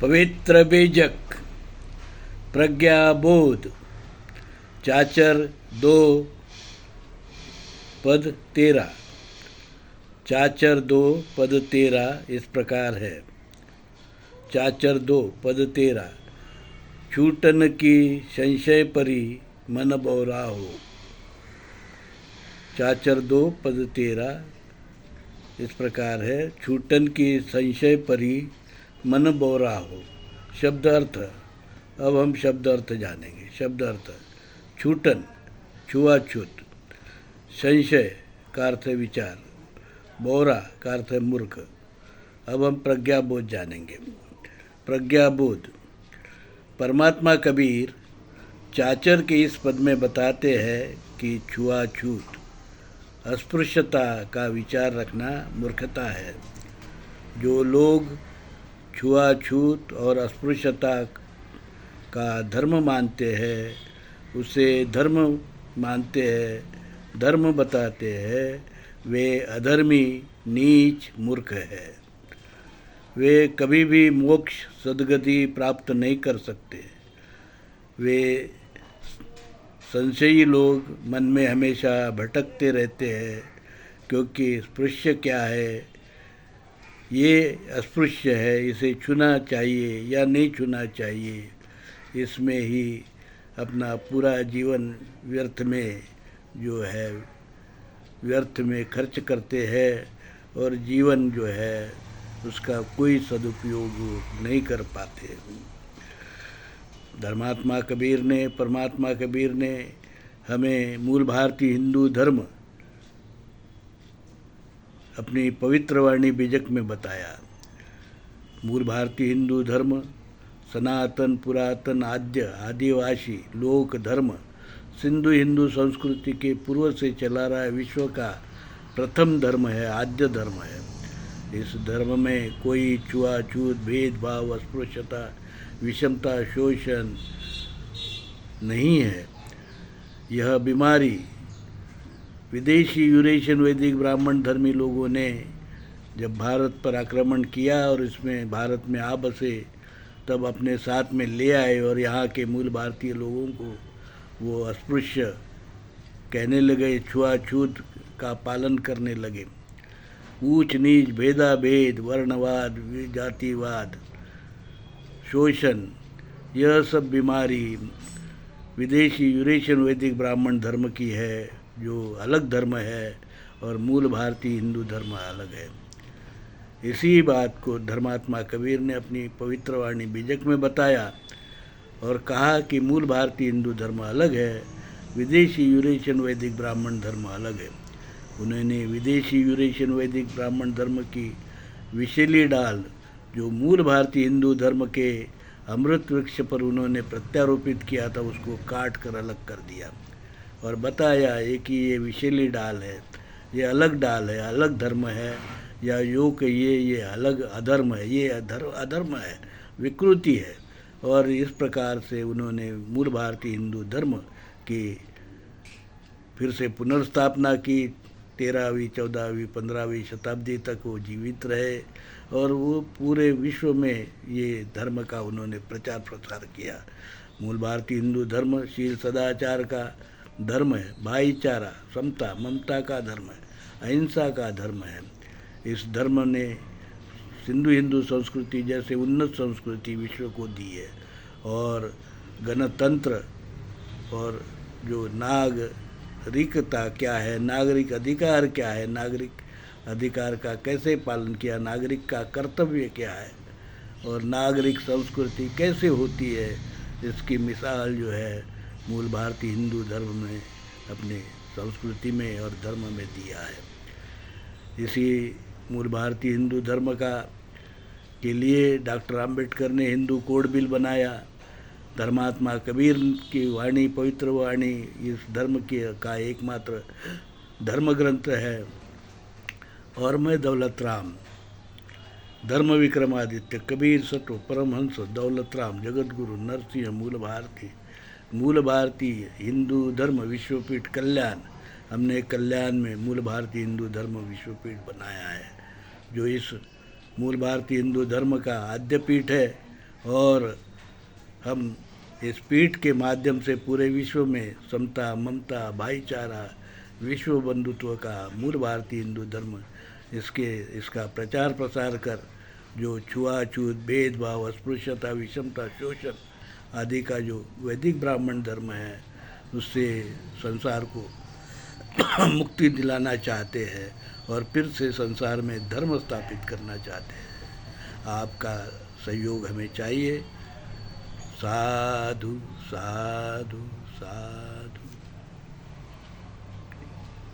पवित्र बीजक प्रज्ञाबोध चाचर 2 पद 13। चाचर 2 पद 13 इस प्रकार है। चाचर 2 पद 13। छूटन की संशय परी मन बौरा हो। चाचर 2 पद 13 इस प्रकार है। छूटन की संशय परी मन बौरा हो। शब्द अर्थ। अब हम शब्द अर्थ जानेंगे। शब्द अर्थ। छूटन छुआछूत, संशय का अर्थ है विचार, बौरा का अर्थ है मूर्ख। अब हम प्रज्ञाबोध जानेंगे। प्रज्ञाबोध। परमात्मा कबीर चाचर के इस पद में बताते हैं कि छुआछूत, अस्पृश्यता का विचार रखना मूर्खता है। जो लोग छुआछूत और अस्पृश्यता का धर्म मानते हैं, उसे धर्म मानते हैं, धर्म बताते हैं, वे अधर्मी, नीच, मूर्ख है। वे कभी भी मोक्ष सद्गति प्राप्त नहीं कर सकते। वे संशयी लोग मन में हमेशा भटकते रहते हैं, क्योंकि स्पृश्य क्या है, ये अस्पृश्य है, इसे छूना चाहिए या नहीं छूना चाहिए, इसमें ही अपना पूरा जीवन व्यर्थ में जो है व्यर्थ में खर्च करते हैं और जीवन जो है उसका कोई सदुपयोग नहीं कर पाते। धर्मात्मा कबीर ने, परमात्मा कबीर ने हमें मूल भारतीय हिंदू धर्म अपनी पवित्र वाणी बीजक में बताया। मूल भारतीय हिंदू धर्म सनातन, पुरातन, आद्य, आदिवासी लोक धर्म सिंधु हिंदू संस्कृति के पूर्व से चला रहा है। विश्व का प्रथम धर्म है, आद्य धर्म है। इस धर्म में कोई छुआछूत, भेदभाव, अस्पृश्यता, विषमता, शोषण नहीं है। यह बीमारी विदेशी यूरेशियन वैदिक ब्राह्मण धर्मी लोगों ने जब भारत पर आक्रमण किया और इसमें भारत में आ बसे, तब अपने साथ में ले आए और यहाँ के मूल भारतीय लोगों को वो अस्पृश्य कहने लगे, छुआछूत का पालन करने लगे। ऊंच नीच, भेदाभेद, वर्णवाद, जातिवाद, शोषण, यह सब बीमारी विदेशी यूरेशियन वैदिक ब्राह्मण धर्म की है, जो अलग धर्म है, और मूल भारतीय हिंदू धर्म अलग है। इसी बात को धर्मात्मा कबीर ने अपनी पवित्र वाणी बीजक में बताया और कहा कि मूल भारतीय हिंदू धर्म अलग है, विदेशी यूरेशियन वैदिक ब्राह्मण धर्म अलग है। उन्होंने विदेशी यूरेशियन वैदिक ब्राह्मण धर्म की विषैली डाल जो मूल भारतीय हिंदू धर्म के अमृत वृक्ष पर उन्होंने प्रत्यारोपित किया था, उसको काट कर अलग कर दिया और बताया कि ये विषैली डाल है, ये अलग डाल है, अलग धर्म है, या योग ये अलग अधर्म है, ये अधर्म है, विकृति है। और इस प्रकार से उन्होंने मूल भारतीय हिंदू धर्म की फिर से पुनर्स्थापना की। 13वीं, 14वीं, 15वीं शताब्दी तक वो जीवित रहे और वो पूरे विश्व में ये धर्म का उन्होंने प्रचार प्रसार किया। मूल भारतीय हिंदू धर्म शील सदाचार का धर्म है, भाईचारा, समता, ममता का धर्म है, अहिंसा का धर्म है। इस धर्म ने सिंधु हिंदू संस्कृति जैसे उन्नत संस्कृति विश्व को दी है। और गणतंत्र और जो नागरिकता क्या है, नागरिक अधिकार क्या है, नागरिक अधिकार का कैसे पालन किया, नागरिक का कर्तव्य क्या है और नागरिक संस्कृति कैसे होती है, इसकी मिसाल जो है मूल भारतीय हिंदू धर्म ने अपने संस्कृति में और धर्म में दिया है। इसी मूल भारतीय हिंदू धर्म के लिए डॉक्टर आम्बेडकर ने हिंदू कोड बिल बनाया। धर्मात्मा कबीर की वाणी, पवित्र वाणी, इस धर्म का एकमात्र धर्म ग्रंथ है। और मैं दौलत राम, धर्म विक्रमादित्य, कबीर सटो, परमहंस दौलत राम, जगत गुरु नरसिंह, मूल भारतीय हिंदू धर्म विश्वपीठ कल्याण, हमने कल्याण में मूल भारतीय हिंदू धर्म विश्वपीठ बनाया है, जो इस मूल भारतीय हिंदू धर्म का आद्य पीठ है और हम इस पीठ के माध्यम से पूरे विश्व में समता, ममता, भाईचारा, विश्व बंधुत्व का मूल भारतीय हिंदू धर्म इसका प्रचार प्रसार कर जो छुआछूत, भेदभाव, अस्पृश्यता, विषमता, शोषण आदि का जो वैदिक ब्राह्मण धर्म है उससे संसार को मुक्ति दिलाना चाहते हैं और फिर से संसार में धर्म स्थापित करना चाहते हैं। आपका सहयोग हमें चाहिए। साधु साधु साधु।